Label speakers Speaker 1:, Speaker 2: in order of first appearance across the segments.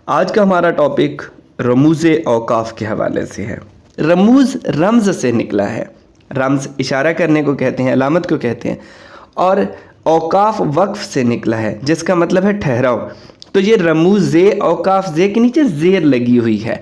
Speaker 1: آج کا ہمارا ٹاپک رموز اوقاف کے حوالے سے ہے۔ رموز رمز سے نکلا ہے، رمز اشارہ کرنے کو کہتے ہیں، علامت کو کہتے ہیں، اور اوقاف وقف سے نکلا ہے جس کا مطلب ہے ٹھہراؤ۔ تو یہ رموز اوقاف زے کے نیچے زیر لگی ہوئی ہے،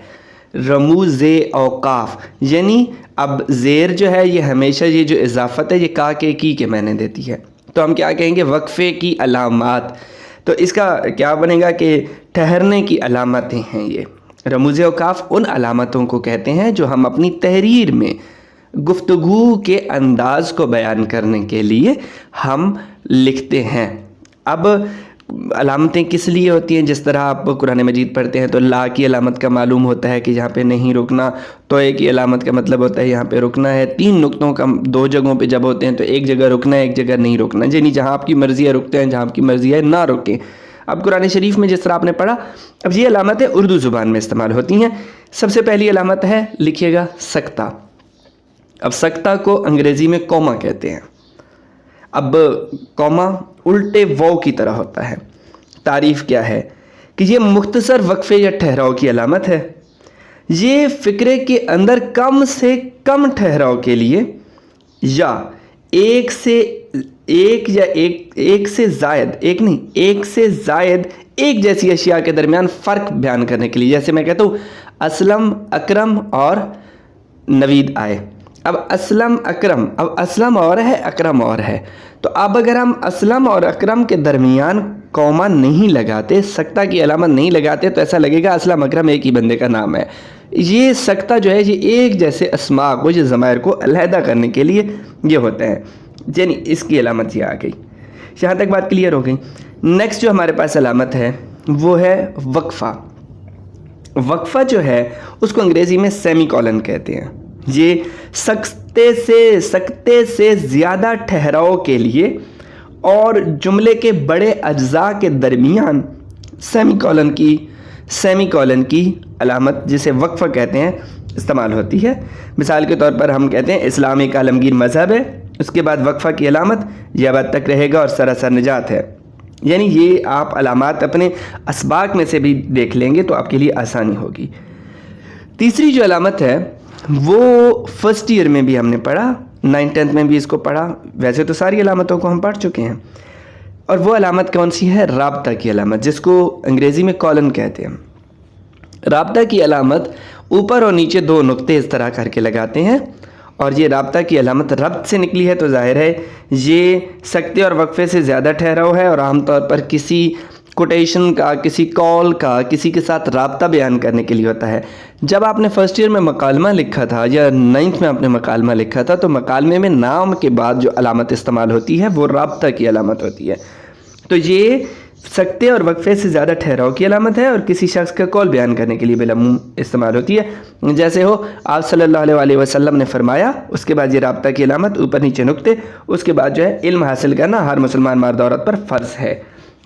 Speaker 1: رموز اوقاف، یعنی اب زیر جو ہے یہ ہمیشہ یہ جو اضافت ہے یہ کا کے کی کے معنی دیتی ہے، تو ہم کیا کہیں گے؟ وقفے کی علامات۔ تو اس کا کیا بنے گا کہ ٹھہرنے کی علامتیں ہیں۔ یہ رموز اوقاف ان علامتوں کو کہتے ہیں جو ہم اپنی تحریر میں گفتگو کے انداز کو بیان کرنے کے لیے ہم لکھتے ہیں۔ اب علامتیں کس لیے ہوتی ہیں؟ جس طرح آپ قرآن مجید پڑھتے ہیں تو لا کی علامت کا معلوم ہوتا ہے کہ یہاں پہ نہیں رکنا، توئے کی علامت کا مطلب ہوتا ہے یہاں پہ رکنا ہے، تین نقطوں کا دو جگہوں پہ جب ہوتے ہیں تو ایک جگہ رکنا ہے، ایک جگہ نہیں رکنا، یعنی جہاں آپ کی مرضی ہے رکتے ہیں، جہاں آپ کی مرضی ہے نہ رکیں۔ اب قرآن شریف میں جس طرح آپ نے پڑھا، اب یہ علامتیں اردو زبان میں استعمال ہوتی ہیں۔ سب سے پہلی علامت ہے، لکھیے گا، سکتہ۔ اب سکتہ کو انگریزی میں کوما کہتے ہیں۔ اب کوما الٹے واو کی طرح ہوتا ہے۔ تعریف کیا ہے کہ یہ مختصر وقفے یا ٹھہراؤ کی علامت ہے۔ یہ فقرے کے اندر کم سے کم ٹھہراؤ کے لیے یا ایک سے زائد ایک جیسی اشیاء کے درمیان فرق بیان کرنے کے لیے، جیسے میں کہتا ہوں اسلم، اکرم اور نوید آئے۔ اب اسلم اکرم، اب اسلم اور ہے، اکرم اور ہے، تو اب اگر ہم اسلم اور اکرم کے درمیان کوما نہیں لگاتے، سکتہ کی علامت نہیں لگاتے، تو ایسا لگے گا اسلم اکرم ایک ہی بندے کا نام ہے۔ یہ سکتہ جو ہے یہ ایک جیسے اسماء کو، یہ ضمائر کو علیحدہ کرنے کے لیے یہ ہوتا ہے، یعنی اس کی علامت یہ آ گئی۔ یہاں تک بات کلیئر ہو گئی۔ نیکسٹ جو ہمارے پاس علامت ہے وہ ہے وقفہ۔ وقفہ جو ہے اس کو انگریزی میں سیمی کولن کہتے ہیں۔ یہ سکتے سے زیادہ ٹھہراؤ کے لیے اور جملے کے بڑے اجزاء کے درمیان سیمی کولن کی علامت، جسے وقفہ کہتے ہیں، استعمال ہوتی ہے۔ مثال کے طور پر ہم کہتے ہیں اسلام ایک عالمگیر مذہب ہے، اس کے بعد وقفہ کی علامت یہ ابد تک رہے گا اور سراسر نجات ہے۔ یعنی یہ آپ علامات اپنے اسباق میں سے بھی دیکھ لیں گے تو آپ کے لیے آسانی ہوگی۔ تیسری جو علامت ہے وہ فرسٹ ایئر میں بھی ہم نے پڑھا، 9th میں بھی اس کو پڑھا، ویسے تو ساری علامتوں کو ہم پڑھ چکے ہیں، اور وہ علامت کون سی ہے؟ رابطہ کی علامت، جس کو انگریزی میں کولن کہتے ہیں۔ رابطہ کی علامت اوپر اور نیچے دو نقطے اس طرح کر کے لگاتے ہیں، اور یہ رابطہ کی علامت ربط سے نکلی ہے تو ظاہر ہے یہ سکتے اور وقفے سے زیادہ ٹھہراؤ ہے، اور عام طور پر کسی کوٹیشن کا، کسی کال کا، کسی کے ساتھ رابطہ بیان کرنے کے لیے ہوتا ہے۔ جب آپ نے فرسٹ ایئر میں مکالمہ لکھا تھا یا 9th میں آپ نے مکالمہ لکھا تھا تو مکالمے میں نام کے بعد جو علامت استعمال ہوتی ہے وہ رابطہ کی علامت ہوتی ہے۔ تو یہ سکتے اور وقفے سے زیادہ ٹھہراؤ کی علامت ہے، اور کسی شخص کا قول بیان کرنے کے لیے بالعموم استعمال ہوتی ہے، جیسے ہو آپ صلی اللہ علیہ وسلم نے فرمایا، اس کے بعد یہ رابطہ کی علامت، اوپر نیچے نقطے، اس کے بعد جو ہے علم حاصل کرنا ہر مسلمان مرد عورت پر فرض ہے۔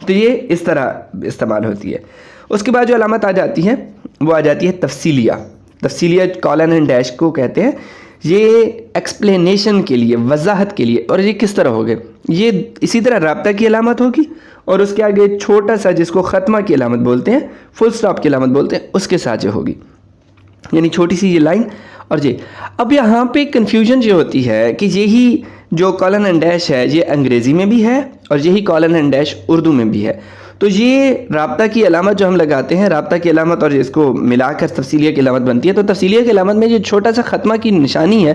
Speaker 1: تو یہ اس طرح استعمال ہوتی ہے۔ اس کے بعد جو علامت آ جاتی ہے وہ آ جاتی ہے تفصیلیہ۔ تفصیلیہ کولن اینڈ ڈیش کو کہتے ہیں۔ یہ ایکسپلینیشن کے لیے، وضاحت کے لیے، اور یہ کس طرح ہوگے؟ یہ اسی طرح رابطہ کی علامت ہوگی، اور اس کے آگے چھوٹا سا جس کو ختمہ کی علامت بولتے ہیں، فل سٹاپ کی علامت بولتے ہیں، اس کے ساتھ جو ہوگی، یعنی چھوٹی سی یہ لائن اور یہ۔ اب یہاں پہ کنفیوژن یہ ہوتی ہے کہ یہی جو کولن اینڈ ڈیش ہے یہ انگریزی میں بھی ہے اور یہی کولن اینڈ ڈیش اردو میں بھی ہے۔ تو یہ رابطہ کی علامت جو ہم لگاتے ہیں، رابطہ کی علامت اور اس کو ملا کر تفصیلیہ کی علامت بنتی ہے، تو تفصیلیہ کی علامت میں جو چھوٹا سا ختمہ کی نشانی ہے،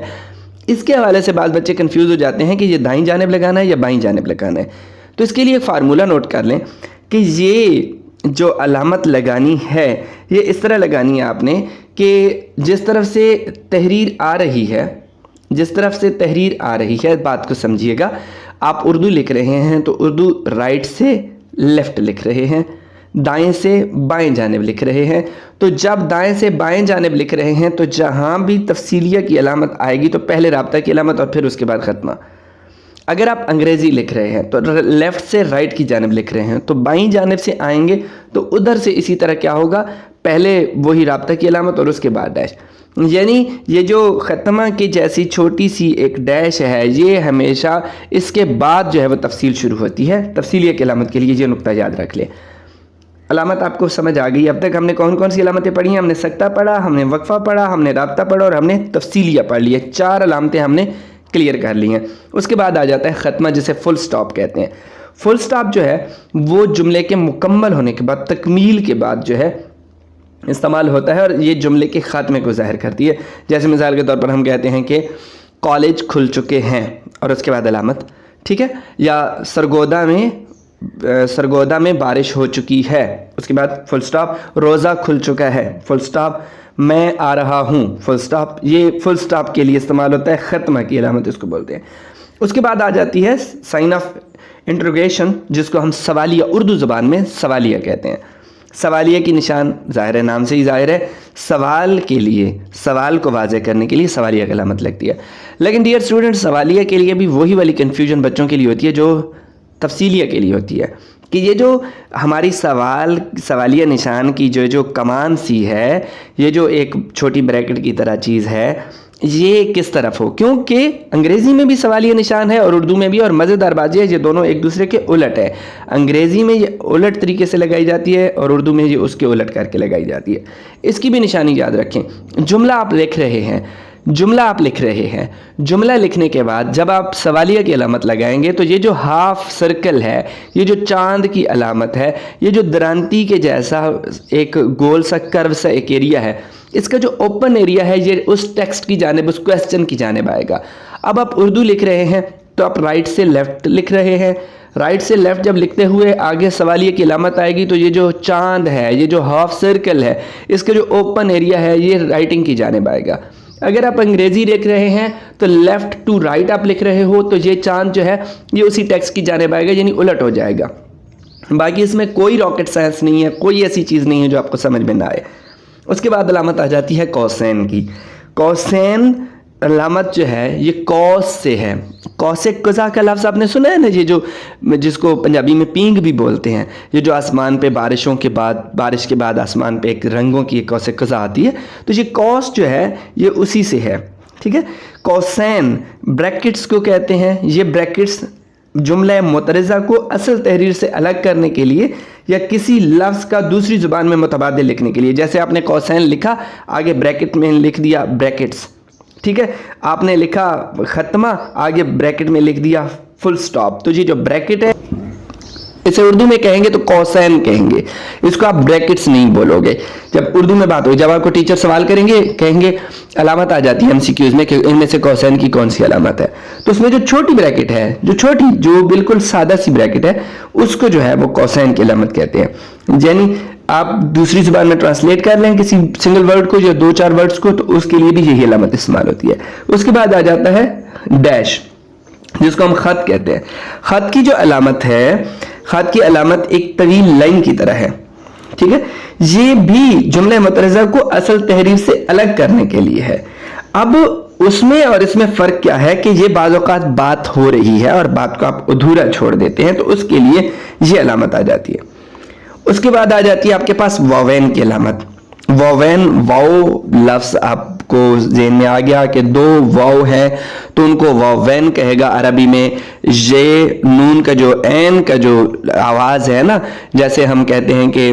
Speaker 1: اس کے حوالے سے بعض بچے کنفیوز ہو جاتے ہیں کہ یہ دائیں جانب لگانا ہے یا بائیں جانب لگانا ہے۔ تو اس کے لیے ایک فارمولہ نوٹ کر لیں کہ یہ جو علامت لگانی ہے یہ اس طرح لگانی ہے آپ نے کہ جس طرف سے تحریر آ رہی ہے، بات کو سمجھیے گا، آپ اردو لکھ رہے ہیں تو اردو رائٹ سے لیفٹ لکھ رہے ہیں، دائیں سے بائیں جانب لکھ رہے ہیں۔ تو جب دائیں سے بائیں جانب لکھ رہے ہیں تو جہاں بھی تفصیلیہ کی علامت آئے گی تو پہلے رابطہ کی علامت اور پھر اس کے بعد ختمہ۔ اگر آپ انگریزی لکھ رہے ہیں تو لیفٹ سے رائٹ کی جانب لکھ رہے ہیں تو بائیں جانب سے آئیں گے تو ادھر سے اسی طرح کیا ہوگا، پہلے وہی رابطہ کی علامت اور اس کے بعد ڈیش۔ یعنی یہ جو ختمہ کی جیسی چھوٹی سی ایک ڈیش ہے یہ ہمیشہ اس کے بعد جو ہے وہ تفصیل شروع ہوتی ہے۔ تفصیلیہ کی علامت کے لیے یہ نقطہ یاد رکھ لیں۔ علامت آپ کو سمجھ آ گئی. اب تک ہم نے کون کون سی علامتیں پڑھی ہیں؟ ہم نے سکتہ پڑھا, ہم نے وقفہ پڑھا, ہم نے رابطہ پڑھا اور ہم نے تفصیلیہ پڑھ لی ہے. 4 علامتیں ہم نے کلیئر کر لی ہیں. اس کے بعد آ جاتا ہے ختمہ, جسے فل سٹاپ کہتے ہیں. فل سٹاپ جو ہے وہ جملے کے مکمل ہونے کے بعد, تکمیل کے بعد جو ہے استعمال ہوتا ہے اور یہ جملے کے خاتمے کو ظاہر کرتی ہے. جیسے مثال کے طور پر ہم کہتے ہیں کہ کالج کھل چکے ہیں اور اس کے بعد علامت, ٹھیک ہے, یا سرگودا میں بارش ہو چکی ہے, اس کے بعد فل سٹاپ. روزہ کھل چکا ہے, فل سٹاپ. میں آ رہا ہوں, فل سٹاپ. یہ فل سٹاپ کے لیے استعمال ہوتا ہے, ختمہ کی علامت اس کو بولتے ہیں. اس کے بعد آ جاتی ہے سائن آف انٹروگیشن, جس کو ہم سوالیہ, اردو زبان میں سوالیہ کہتے ہیں. سوالیہ کی نشان ظاہر ہے, نام سے ہی ظاہر ہے, سوال کے لیے, سوال کو واضح کرنے کے لیے سوالیہ کی علامت لگتی ہے. لیکن ڈیئر اسٹوڈنٹ, سوالیہ کے لیے بھی وہی والی کنفیوژن بچوں کے لیے ہوتی ہے جو تفصیلیہ کے لیے ہوتی ہے, کہ یہ جو ہماری سوالیہ نشان کی جو کمان سی ہے, یہ جو ایک چھوٹی بریکٹ کی طرح چیز ہے, یہ کس طرف ہو, کیونکہ انگریزی میں بھی سوالیہ نشان ہے اور اردو میں بھی, اور مزیدار بات یہ ہے یہ دونوں ایک دوسرے کے الٹ ہے. انگریزی میں یہ الٹ طریقے سے لگائی جاتی ہے اور اردو میں یہ اس کے الٹ کر کے لگائی جاتی ہے. اس کی بھی نشانی یاد رکھیں. جملہ آپ لکھ رہے ہیں, جملہ لکھنے کے بعد جب آپ سوالیہ کی علامت لگائیں گے تو یہ جو ہاف سرکل ہے, یہ جو چاند کی علامت ہے, یہ جو درانتی کے جیسا ایک گول سا کرو سا ایک ایریا ہے, اس کا جو اوپن ایریا ہے یہ اس ٹیکسٹ کی جانب, اس کویسچن کی جانب آئے گا. اب آپ اردو لکھ رہے ہیں تو آپ رائٹ سے لیفٹ لکھ رہے ہیں. رائٹ سے لیفٹ جب لکھتے ہوئے آگے سوالیہ کی علامت آئے گی تو یہ جو چاند ہے, یہ جو ہاف سرکل ہے, اس کا جو اوپن ایریا ہے یہ رائٹنگ کی جانب آئے گا. اگر آپ انگریزی لکھ رہے ہیں تو لیفٹ ٹو رائٹ آپ لکھ رہے ہو تو یہ چاند جو ہے یہ اسی ٹیکسٹ کی جانب آئے گا, یعنی الٹ ہو جائے گا. باقی اس میں کوئی راکٹ سائنس نہیں ہے, کوئی ایسی چیز نہیں ہے جو آپ کو سمجھ میں نہ آئے. اس کے بعد علامت آ جاتی ہے کوسین کی. کوسین علامت جو ہے یہ کوس سے ہے. کوس قزح کا لفظ آپ نے سنا ہے نا, یہ جو جس کو پنجابی میں پینگ بھی بولتے ہیں, یہ جو آسمان پہ بارش کے بعد آسمان پہ ایک رنگوں کی کوس قزح آتی ہے, تو یہ کوس جو ہے یہ اسی سے ہے, ٹھیک ہے. کوسین بریکٹس کو کہتے ہیں. یہ بریکٹس جملہ مترجمہ کو اصل تحریر سے الگ کرنے کے لیے یا کسی لفظ کا دوسری زبان میں متبادل لکھنے کے لیے, جیسے آپ نے کوسین لکھا, آگے بریکٹ میں لکھ دیا بریکٹس, ٹھیک ہے. آپ نے لکھا ختمہ, آگے بریکٹ میں لکھ دیا فل سٹاپ. تو یہ جو بریکٹ ہے اسے اردو میں کہیں گے تو کوسین کہیں گے, اس کو آپ بریکٹس نہیں بولو گے. جب اردو میں بات ہوگی, جب آپ کو ٹیچر سوال کریں گے کہیں گے علامت آ جاتی ہے MCQs میں کہ ان میں سے کوسین کی کون سی علامت ہے, تو اس میں جو چھوٹی بریکٹ ہے, جو بالکل سادہ سی بریکٹ ہے, اس کو جو ہے وہ کوسین کی علامت کہتے ہیں. یعنی آپ دوسری زبان میں ٹرانسلیٹ کر لیں کسی سنگل ورڈ کو یا 2-4 ورڈز کو, تو اس کے لیے بھی یہی علامت استعمال ہوتی ہے. اس کے بعد آ جاتا ہے ڈیش, جس کو ہم خط کہتے ہیں. خط کی جو علامت ہے, خط کی علامت ایک طویل لائن کی طرح ہے, ٹھیک ہے. یہ بھی جملہ مترجمہ کو اصل تحریر سے الگ کرنے کے لیے ہے. اب اس میں اور اس میں فرق کیا ہے کہ یہ بعض اوقات بات ہو رہی ہے اور بات کو آپ ادھورا چھوڑ دیتے ہیں, تو اس کے لیے یہ علامت آ جاتی ہے. اس کے بعد آ جاتی ہے آپ کے پاس واوین کی علامت. واوین, واو لفظ آپ کو ذہن میں آ گیا کہ 2 واو ہے تو ان کو واوین کہے گا عربی میں. یہ نون کا جو عین کا جو آواز ہے نا, جیسے ہم کہتے ہیں کہ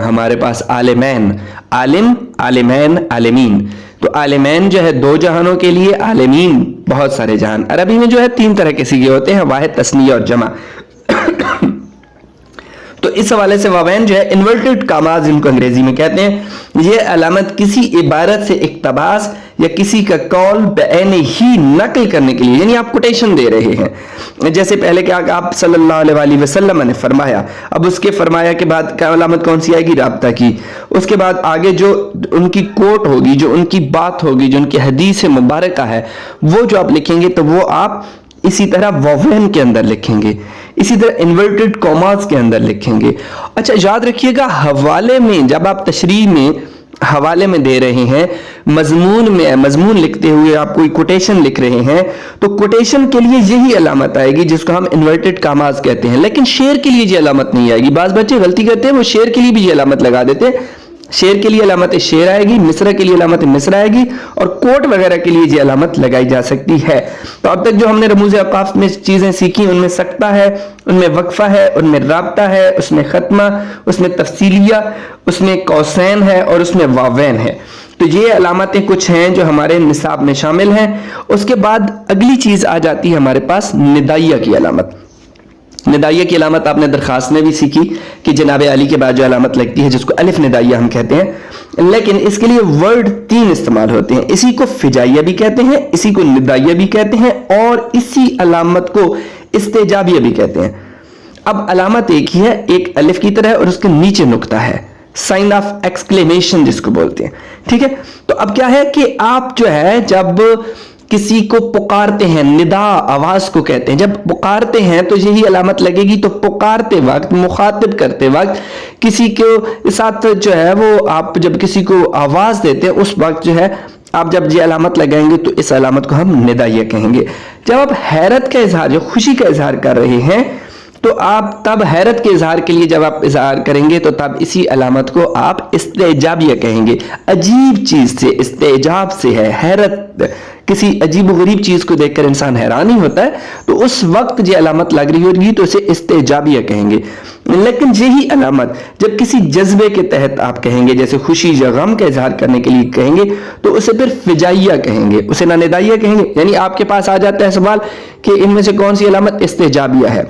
Speaker 1: ہمارے پاس عالمین, عالم, عالمین, عالمین, تو عالمین جو ہے 2 جہانوں کے لیے, عالمین بہت سارے جہان. عربی میں جو ہے 3 طرح کے سیغے ہوتے ہیں, واحد, تثنیہ اور جمع. تو اس حوالے سے واوین جو ہے انورٹڈ کاماز جن کو انگریزی میں کہتے ہیں, یہ علامت کسی عبارت سے اقتباس یا کسی کا قول بعین ہی نقل کرنے کے لیے, یعنی آپ کوٹیشن دے رہے ہیں. جیسے پہلے کہ آپ صلی اللہ علیہ وسلم نے فرمایا, اب اس کے فرمایا کے بعد کیا علامت کون سی آئے گی؟ رابطہ کی. اس کے بعد آگے جو ان کی کوٹ ہوگی, جو ان کی بات ہوگی, جو ان کی حدیث مبارکہ ہے, وہ جو آپ لکھیں گے تو وہ آپ اسی طرح واوین کے اندر لکھیں گے, اسی طرح انورٹڈ کاماز کے اندر لکھیں گے. اچھا یاد رکھیے گا, حوالے میں جب آپ تشریح میں حوالے میں دے رہے ہیں, مضمون لکھتے ہوئے آپ کوئی کوٹیشن لکھ رہے ہیں, تو کوٹیشن کے لیے یہی علامت آئے گی جس کو ہم انورٹڈ کاماز کہتے ہیں. لیکن شعر کے لیے یہ علامت نہیں آئے گی. بعض بچے غلطی کرتے ہیں, وہ شعر کے لیے بھی یہ علامت لگا دیتے ہیں. شیر کے لیے علامت شیر آئے گی, مصرع کے لیے علامت مصر آئے گی, اور کوٹ وغیرہ کے لیے یہ علامت لگائی جا سکتی ہے. تو اب تک جو ہم نے رموز اوقاف میں چیزیں سیکھی, ان میں سکتہ ہے, ان میں وقفہ ہے, ان میں رابطہ ہے, اس میں ختمہ, اس میں تفصیلیہ, اس میں قوسین ہے, اور اس میں واوین ہے. تو یہ علامتیں کچھ ہیں جو ہمارے نصاب میں شامل ہیں. اس کے بعد اگلی چیز آ جاتی ہے ہمارے پاس ندائیہ کی علامت. ندائیہ کی علامت آپ نے درخواست میں بھی سیکھی کہ جناب علی کے بعد جو علامت لگتی ہے جس کو الف ندائیہ ہم کہتے ہیں, لیکن اس کے لیے ورڈ 3 استعمال ہوتے ہیں. اسی کو فجائیہ بھی کہتے ہیں, اسی کو ندائیہ بھی کہتے ہیں, اور اسی علامت کو استعجابیہ بھی کہتے ہیں. اب علامت ایک ہی ہے, ایک الف کی طرح, اور اس کے نیچے نقطہ ہے, سائن آف ایکسکلیمیشن جس کو بولتے ہیں. ٹھیک ہے, تو اب کیا ہے کہ آپ جو ہے جب کسی کو پکارتے ہیں, ندا آواز کو کہتے ہیں, جب پکارتے ہیں تو یہی علامت لگے گی. تو پکارتے وقت, مخاطب کرتے وقت کسی کے ساتھ جو ہے وہ آپ جب کسی کو آواز دیتے ہیں اس وقت جو ہے آپ جب یہ علامت لگائیں گے تو اس علامت کو ہم ندائیہ کہیں گے. جب آپ حیرت کا اظہار یا خوشی کا اظہار کر رہے ہیں تو آپ تب حیرت کے اظہار کے لیے جب آپ اظہار کریں گے تو تب اسی علامت کو آپ استعجابیہ کہیں گے. عجیب چیز سے, استعجاب سے ہے, حیرت, کسی عجیب و غریب چیز کو دیکھ کر انسان حیران ہی ہوتا ہے, تو اس وقت یہ علامت لگ رہی ہوگی تو اسے استعجابیہ کہیں گے. لیکن یہی علامت جب کسی جذبے کے تحت آپ کہیں گے, جیسے خوشی یا غم کا اظہار کرنے کے لیے کہیں گے, تو اسے پھر فجائیہ کہیں گے, اسے نہ ندائیہ کہیں گے. یعنی آپ کے پاس آ جاتا ہے سوال کہ ان میں سے کون سی علامت استعجابیہ ہے.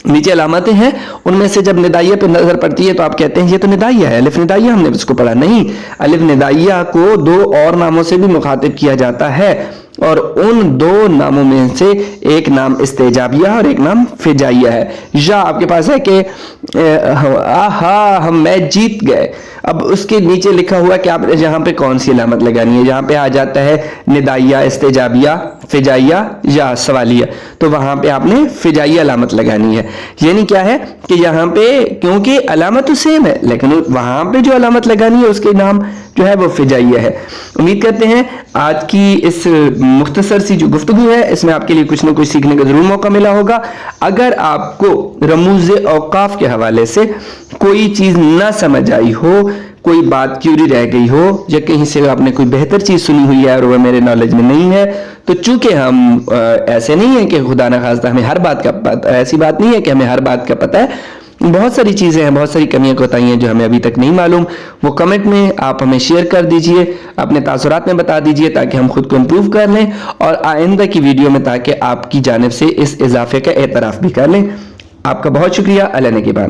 Speaker 1: نیچے علامتیں ہیں, ان میں سے جب ندائیہ پہ نظر پڑتی ہے تو آپ کہتے ہیں یہ تو ندائیہ ہے, الف ندائیہ ہم نے اس کو پڑھا. نہیں, الف ندائیہ کو 2 اور ناموں سے بھی مخاطب کیا جاتا ہے, اور ان 2 ناموں میں سے ایک نام استعجابیہ اور ایک نام فجائیہ ہے. یا آپ کے پاس ہے کہ آہا ہم میچ جیت گئے, اب اس کے نیچے لکھا ہوا کہ آپ یہاں پہ کون سی علامت لگانی ہے. یہاں پہ آ جاتا ہے ندائیہ, استعجابیہ, فجائیہ یا سوالیہ, تو وہاں پہ آپ نے فجائیہ علامت لگانی ہے. یعنی کیا ہے کہ یہاں پہ کیونکہ علامت تو سیم ہے لیکن وہاں پہ جو علامت لگانی ہے اس کے نام جو ہے وہ فجائیہ ہے. امید کرتے ہیں آج کی اس مختصر سی جو گفتگو ہے اس میں آپ کے لیے کچھ نہ کچھ سیکھنے کا ضرور موقع ملا ہوگا. اگر آپ کو رموز اوقاف کے حوالے سے کوئی چیز نہ سمجھ آئی ہو, کوئی بات کیوری رہ گئی ہو, یا کہیں سے آپ نے کوئی بہتر چیز سنی ہوئی ہے اور وہ میرے نالج میں نہیں ہے, تو چونکہ ہم ایسے نہیں ہیں کہ خدا نخواستہ ہمیں ہر بات کا پتہ, ایسی بات نہیں ہے کہ ہمیں ہر بات کا پتہ ہے. بہت ساری چیزیں ہیں, بہت ساری کمیاں کوتاہیاں ہیں جو ہمیں ابھی تک نہیں معلوم. وہ کمنٹ میں آپ ہمیں شیئر کر دیجئے, اپنے تاثرات میں بتا دیجئے تاکہ ہم خود کو امپروو کر لیں, اور آئندہ کی ویڈیو میں تاکہ آپ کی جانب سے اس اضافے کا اعتراف بھی کر لیں. آپ کا بہت شکریہ. اللہ نگہبان.